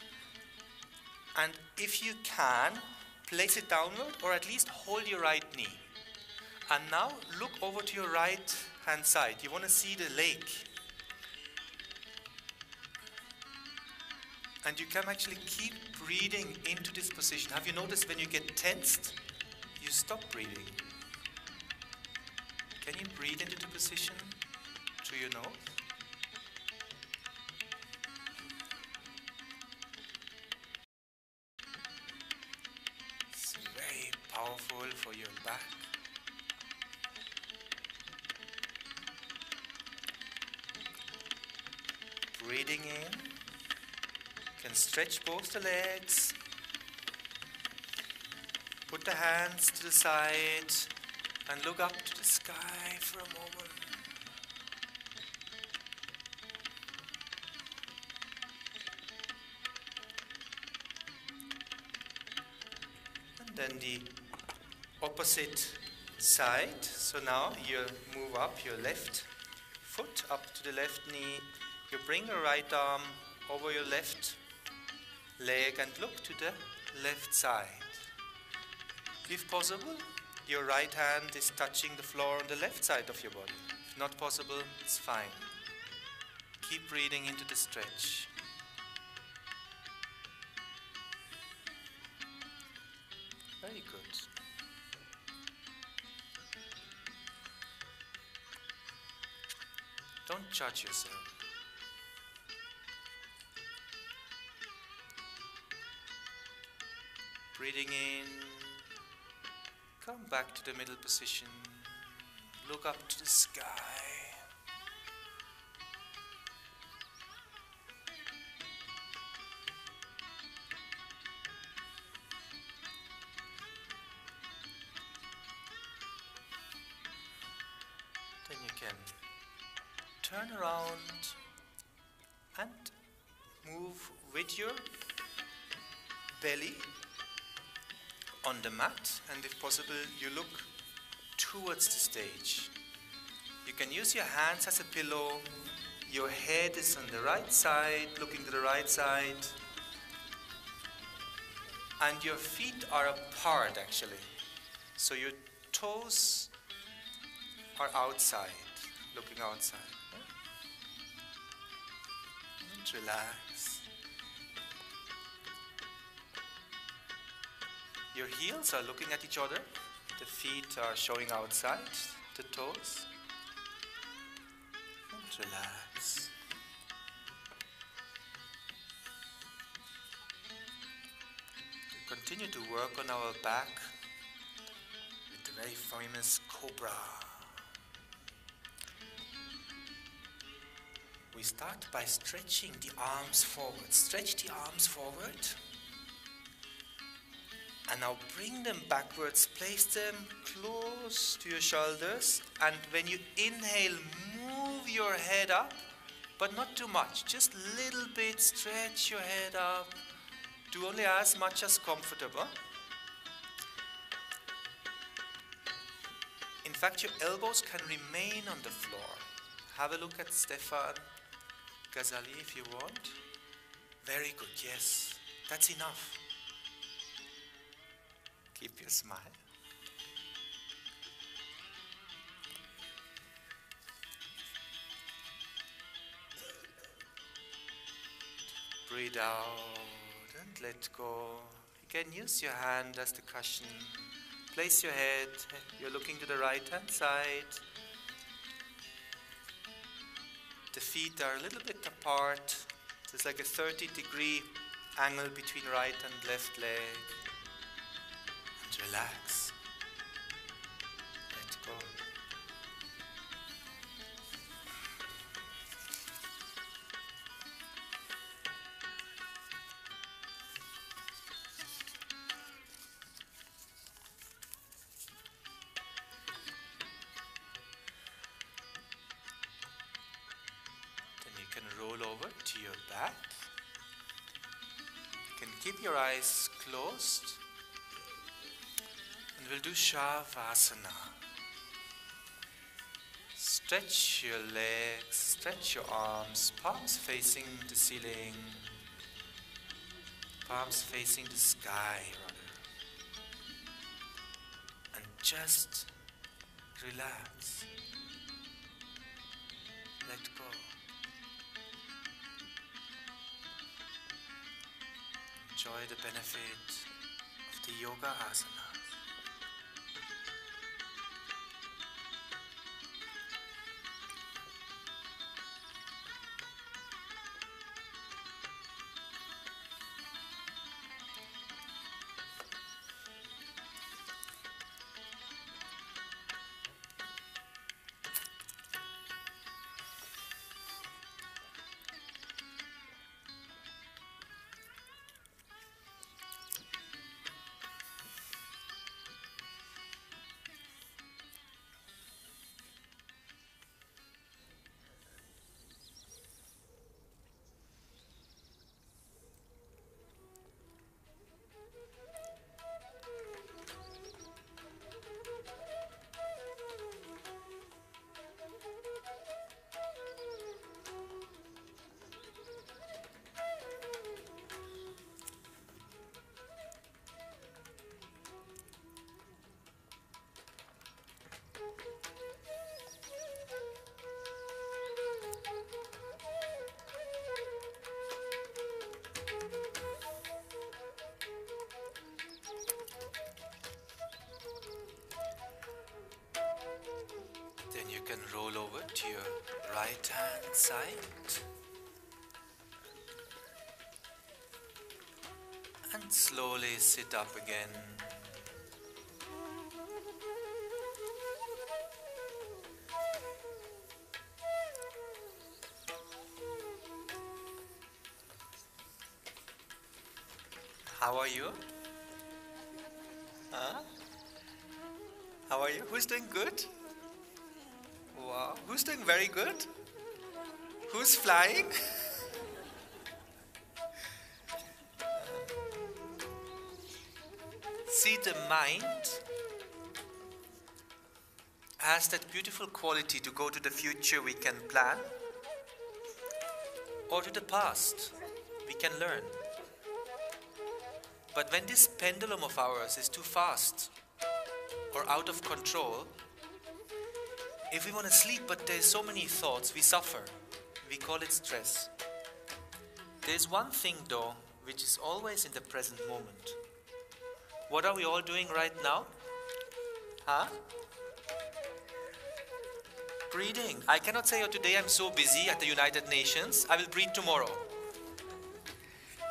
And if you can, place it downward or at least hold your right knee. And now look over to your right hand side. You want to see the lake. And you can actually keep breathing into this position. Have you noticed when you get tensed, you stop breathing? Can you breathe into the position through your nose? It's very powerful for your back. Breathing in. Can stretch both the legs, put the hands to the side and look up to the sky for a moment. And then the opposite side. So now you move up your left foot up to the left knee. You bring your right arm over your left leg and look to the left side. If possible, your right hand is touching the floor on the left side of your body. If not possible, it's fine. Keep breathing into the stretch. Very good. Don't judge yourself. Breathing in, come back to the middle position, look up to the sky. Then you can turn around and move with your belly on the mat, and if possible, you look towards the stage. You can use your hands as a pillow. Your head is on the right side, looking to the right side. And your feet are apart actually. So your toes are outside, looking outside. And relax. Your heels are looking at each other. The feet are showing outside, the toes. And relax. We continue to work on our back with the very famous cobra. We start by stretching the arms forward. Stretch the arms forward. And now bring them backwards. Place them close to your shoulders. And when you inhale, move your head up, but not too much. Just a little bit. Stretch your head up. Do only as much as comfortable. In fact, your elbows can remain on the floor. Have a look at Stefan Ghazali if you want. Very good, yes. That's enough. Keep your smile. Breathe out and let go. You can use your hand as the cushion. Place your head. You're looking to the right hand side. The feet are a little bit apart. There's like a 30-degree angle between right and left leg. And relax. Let go. Roll over to your back. You can keep your eyes closed. And we'll do Shavasana. Stretch your legs, stretch your arms, palms facing the ceiling, palms facing the sky rather. And just relax. Let go. Enjoy the benefit of the yoga asana. You can roll over to your right hand side and slowly sit up again. How are you? Huh? How are you? Who's doing good? Wow. Who's doing very good? Who's flying? See, the mind has that beautiful quality to go to the future we can plan, or to the past we can learn. But when this pendulum of ours is too fast or out of control, if we want to sleep but there's so many thoughts, we suffer. We call it stress. There's one thing though, which is always in the present moment. What are we all doing right now? Huh? Breathing. I cannot say, oh, today I'm so busy at the United Nations, I will breathe tomorrow.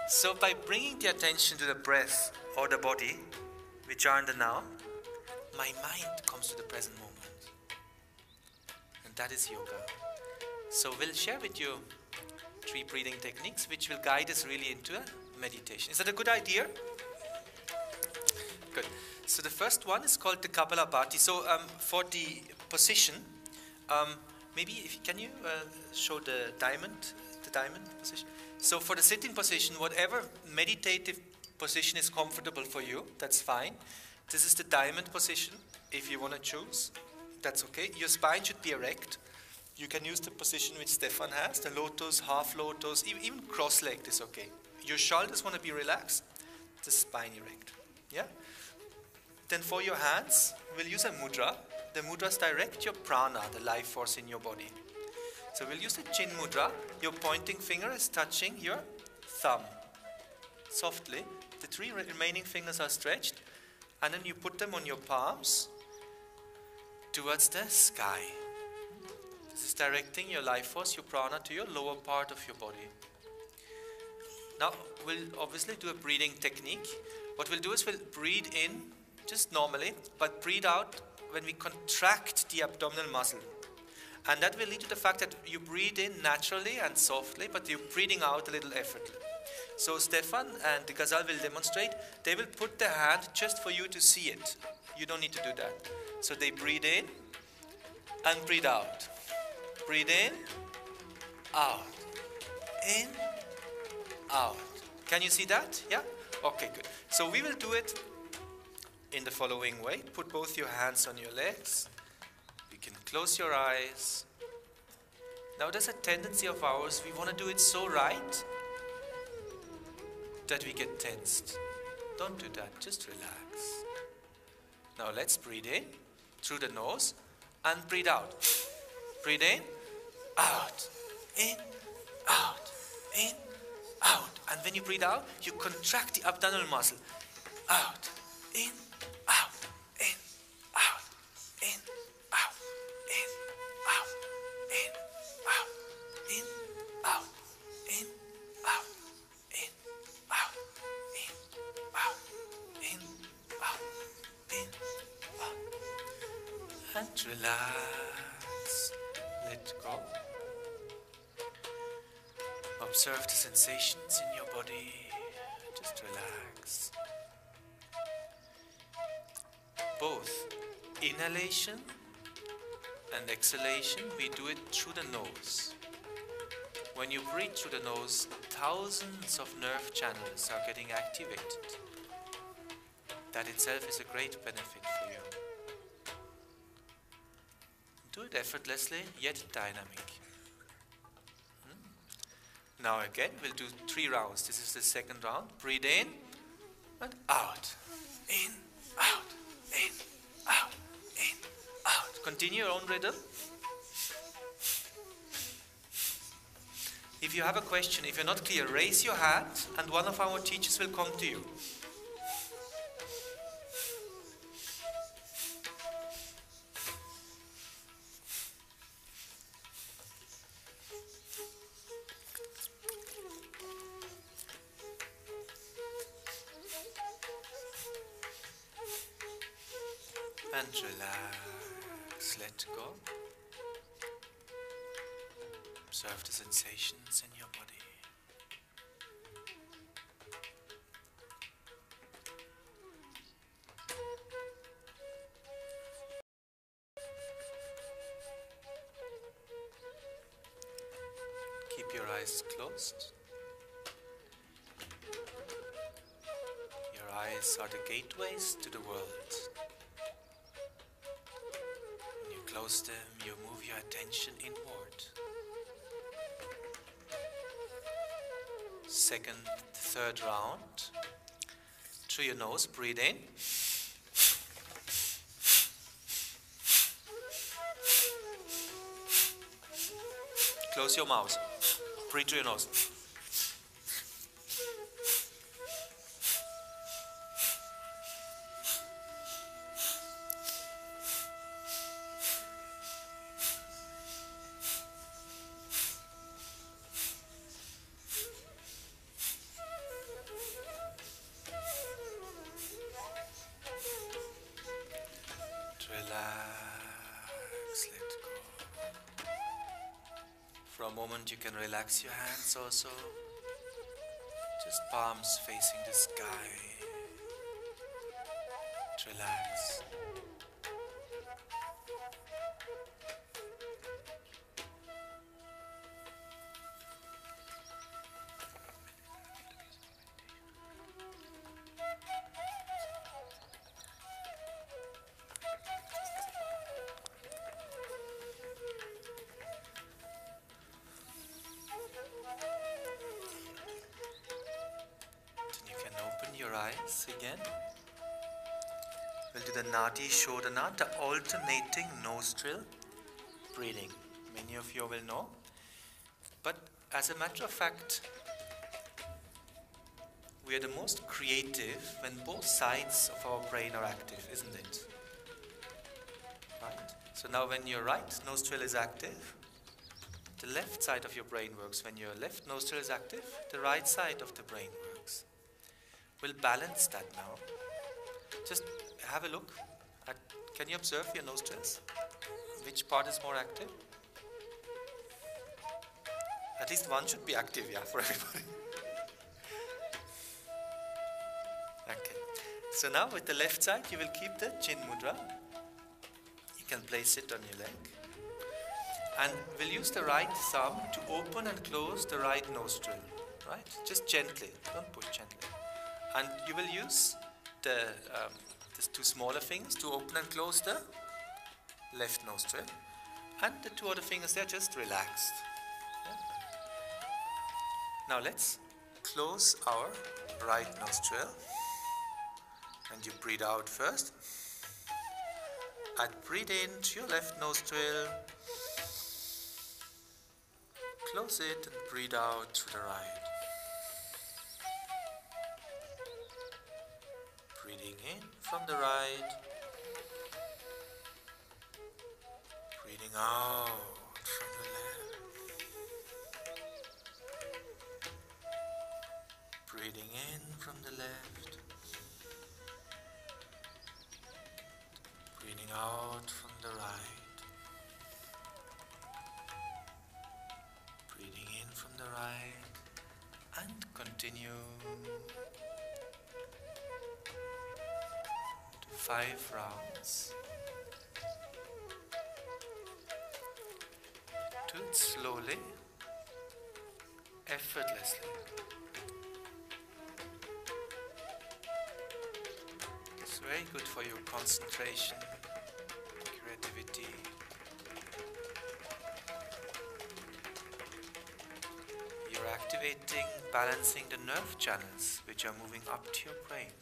So by bringing the attention to the breath or the body, which are in the now, my mind comes to the present moment. And that is yoga. So we'll share with you 3 breathing techniques which will guide us really into a meditation. Is that a good idea? Good. So the first one is called the Kapalabhati. So for the position, maybe can you show the diamond position? So for the sitting position, whatever meditative position is comfortable for you, that's fine. This is the diamond position. If you want to choose, that's okay. Your spine should be erect. You can use the position which Stefan has, the lotus, half lotus, even cross-legged is okay. Your shoulders want to be relaxed, the spine erect. Yeah? Then for your hands, we'll use a mudra. The mudras direct your prana, the life force in your body. So we'll use the chin mudra. Your pointing finger is touching your thumb. Softly, the 3 remaining fingers are stretched, and then you put them on your palms towards the sky. This is directing your life force, your prana, to your lower part of your body. Now, we'll obviously do a breathing technique. What we'll do is we'll breathe in, just normally, but breathe out when we contract the abdominal muscle. And that will lead to the fact that you breathe in naturally and softly, but you're breathing out a little effortlessly. So Stefan and the Ghazal will demonstrate. They will put their hand just for you to see it. You don't need to do that. So they breathe in and breathe out. Breathe in, out, in, out. Can you see that? Yeah? Okay, good. So we will do it in the following way. Put both your hands on your legs. You can close your eyes. Now there's a tendency of ours, we want to do it so right that we get tensed. Don't do that, just relax. Now let's breathe in through the nose and breathe out. Breathe in, out, in, out, in, out. And when you breathe out, you contract the abdominal muscle. Out, in, out, in, out, in, out, in, out, in, out, in, out, in, out, in, out, in, out, in, out, in, out. And relax. Let go. Observe the sensations in your body. Just relax. Both inhalation and exhalation, we do it through the nose. When you breathe through the nose, thousands of nerve channels are getting activated. That itself is a great benefit for you. Do it effortlessly, yet dynamic. Now again, we'll do 3 rounds. This is the second round. Breathe in and out. In, out, in, out, in, out. Continue your own rhythm. If you have a question, if you're not clear, raise your hand and one of our teachers will come to you. And relax, let go. Observe the sensations in your body. Keep your eyes closed. Your eyes are the gateways to the world. When you close them, you move your attention inward. Second, third round. Through your nose, breathe in. Close your mouth. Breathe through your nose. Relax, let go. For a moment you can relax your hands also. Just palms facing the sky. Relax. Your eyes again. We'll do the Nadi Shodhana, the alternating nostril breathing. Many of you will know. But as a matter of fact, we are the most creative when both sides of our brain are active, isn't it? Right? So now when your right nostril is active, the left side of your brain works. When your left nostril is active, the right side of the brain works. We'll balance that now. Just have a look at, can you observe your nostrils? Which part is more active? At least one should be active, yeah, for everybody. Okay. So now with the left side, you will keep the chin mudra. You can place it on your leg. And we'll use the right thumb to open and close the right nostril. Right? Just gently, don't push, gently. And you will use the two smaller fingers to open and close the left nostril. And the two other fingers, they're just relaxed. Yeah? Now let's close our right nostril. And you breathe out first. And breathe in to your left nostril. Close it and breathe out to the right. Breathing in from the right, breathing out from the left, breathing in from the left, breathing out from the right, breathing in from the right, and continue. 5 rounds. Do it slowly, effortlessly. It's very good for your concentration, creativity. You're activating, balancing the nerve channels which are moving up to your brain.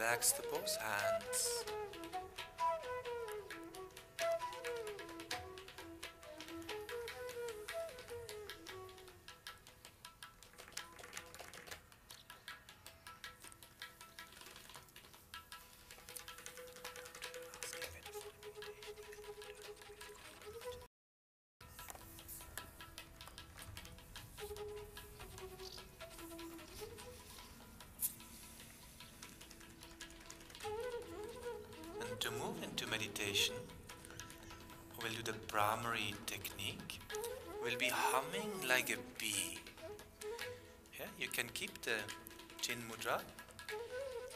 Relax the both hands. And to move into meditation, we'll do the Brahmari technique. We'll be humming like a bee. Yeah, you can keep the chin mudra,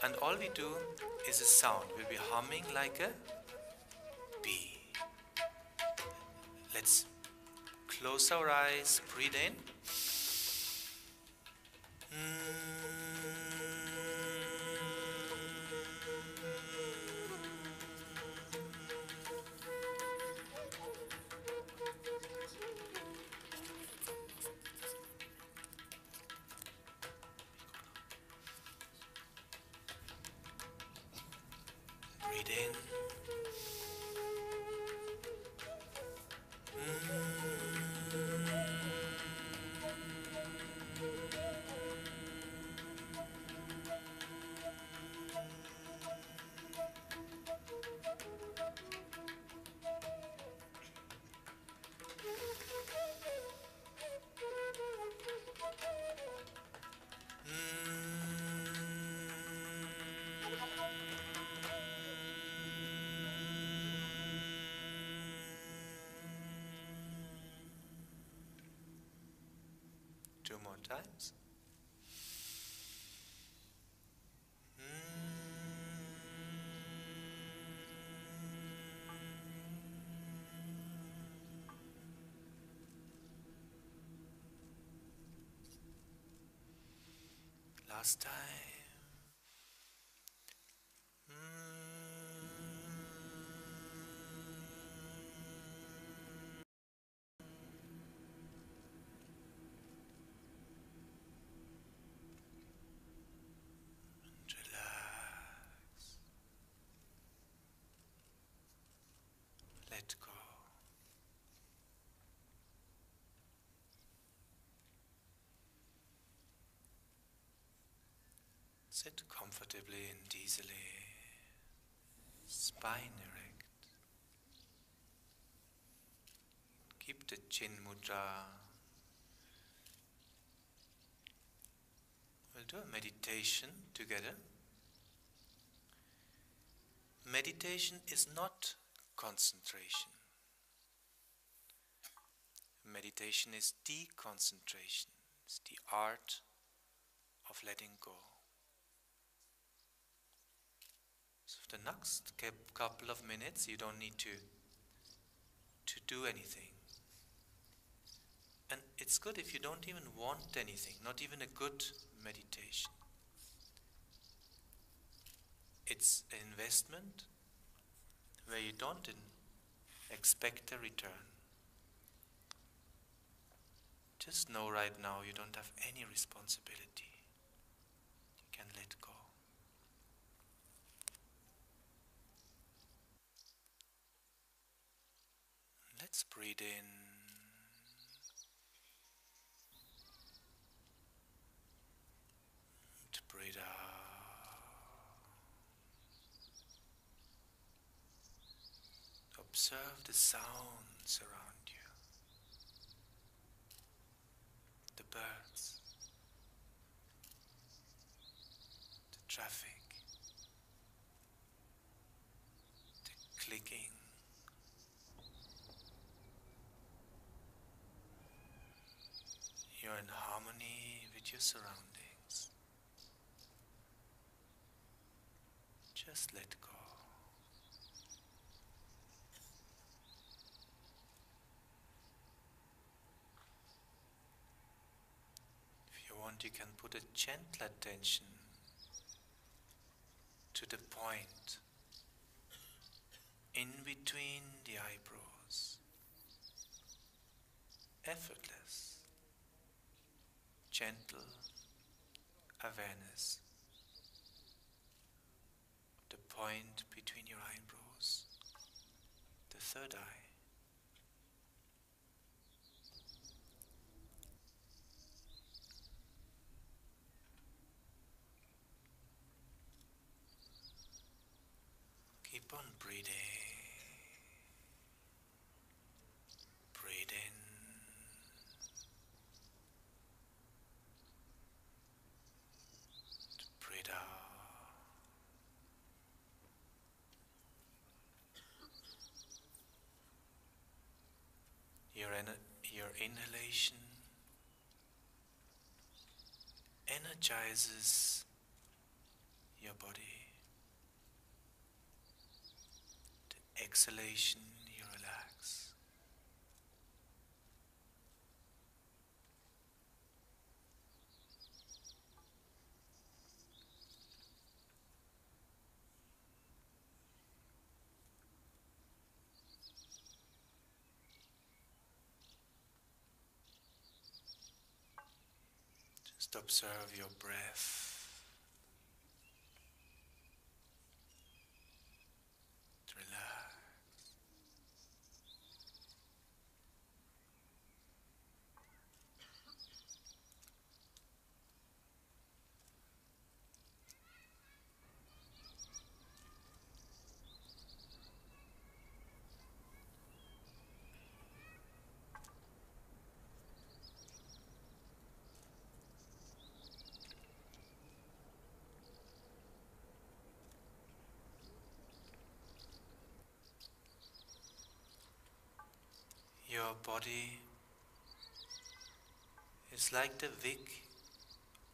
and all we do is a sound. We'll be humming like a bee. Let's close our eyes, breathe in. Breathe in. Two more times. Last time. Relax. Let go. Sit comfortably and easily, spine erect. Keep the chin mudra. We'll do a meditation together. Meditation is not concentration. Meditation is deconcentration. It's the art of letting go. So for the next couple of minutes, you don't need to do anything. And it's good if you don't even want anything, not even a good meditation. It's an investment where you don't expect a return. Just know right now you don't have any responsibility. You can let go. Let's breathe in. And breathe out. Observe the sounds around you. The birds. The traffic. The clicking. You're in harmony with your surroundings. Just let go. If you want, you can put a gentle attention to the point in between the eyebrows. Effortless, gentle awareness point between your eyebrows, the third eye. Keep on breathing. Breathe in. Breathe out. Your inhalation energizes your body. The exhalation, you relax. Just observe your breath. Relax. Your body is like the wick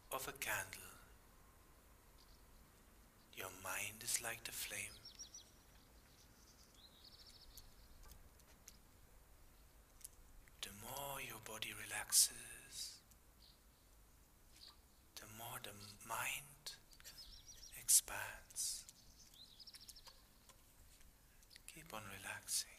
of a candle. Your mind is like the flame. The more your body relaxes, the more the mind expands. Keep on relaxing.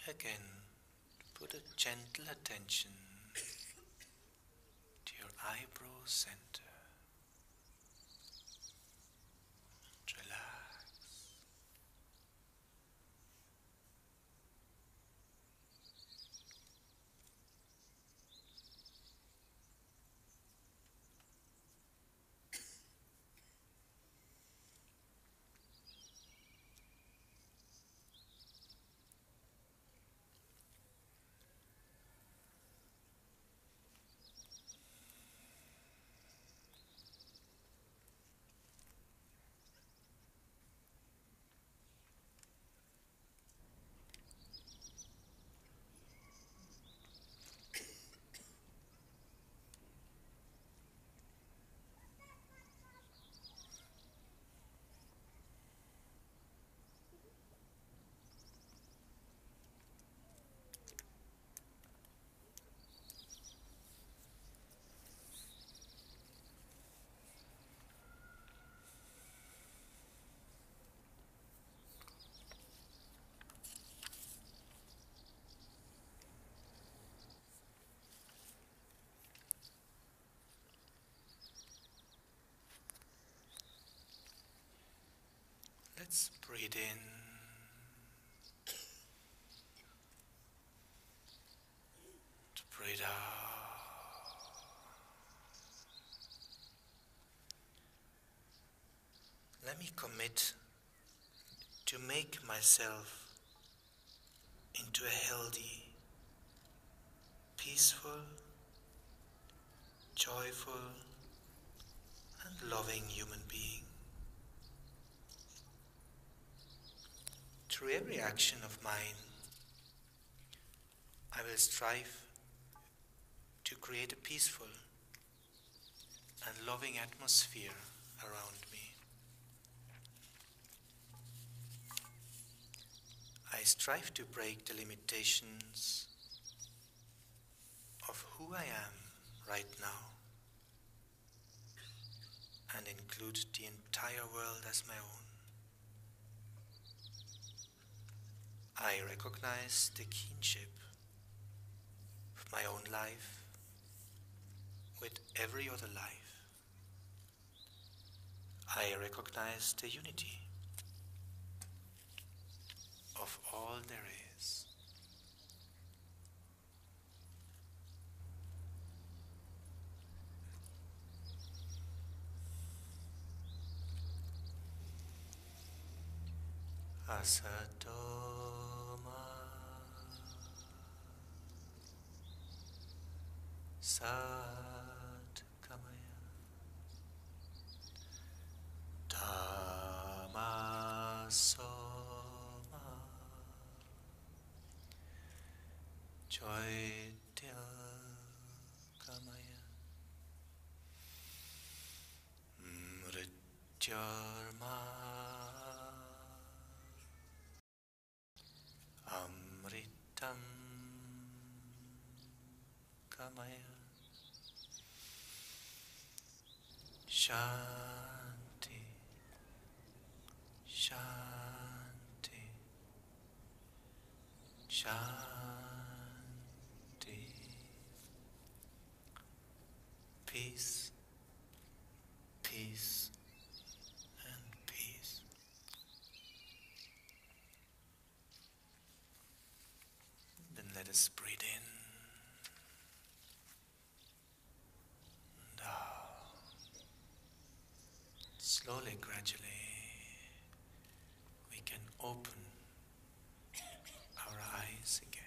Again, put a gentle attention to your eyebrow center. Relax. Let's breathe in. To breathe out. let me commit to make myself into a healthy, peaceful, joyful, and loving human being. Through every action of mine, I will strive to create a peaceful and loving atmosphere around me. I strive to break the limitations of who I am right now and include the entire world as my own. I recognize the kinship of my own life with every other life. I recognize the unity of all there is. Asatoma Sat Kamaya Tamasoma Joytil Kamaya Mrityarma Amritam Kamaya Shanti Shanti Shanti Peace, peace, and peace. Then let us breathe in and out. Slowly, gradually, we can open our eyes again.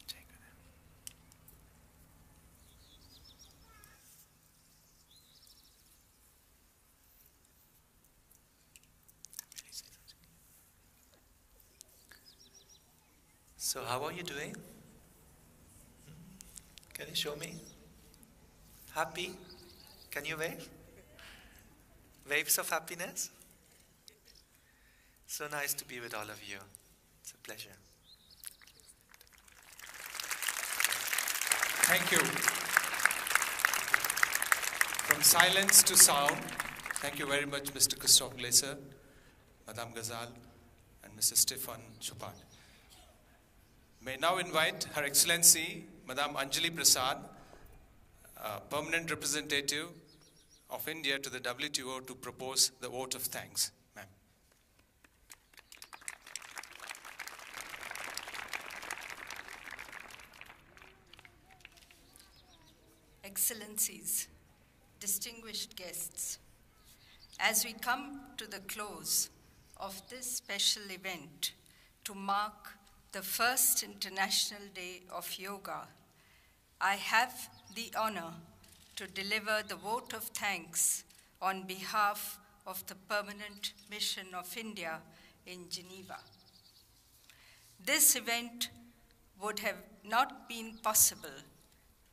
Take it in. So how are you doing? Can you show me? Happy? Can you wave? Waves of happiness? So nice to be with all of you. It's a pleasure. Thank you. From silence to sound, thank you very much, Mr. Christophe Glaser, Madame Ghazal, and Mr. Stefan Chopin. May now invite Her Excellency, Madame Anjali Prasad, Permanent Representative of India to the WTO, to propose the vote of thanks. Ma'am. Excellencies, distinguished guests, as we come to the close of this special event to mark the first International Day of Yoga, I have the honor to deliver the vote of thanks on behalf of the Permanent Mission of India in Geneva. This event would have not been possible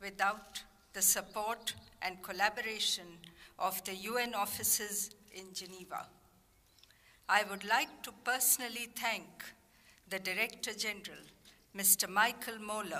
without the support and collaboration of the UN offices in Geneva. I would like to personally thank the Director General, Mr. Michael Moeller,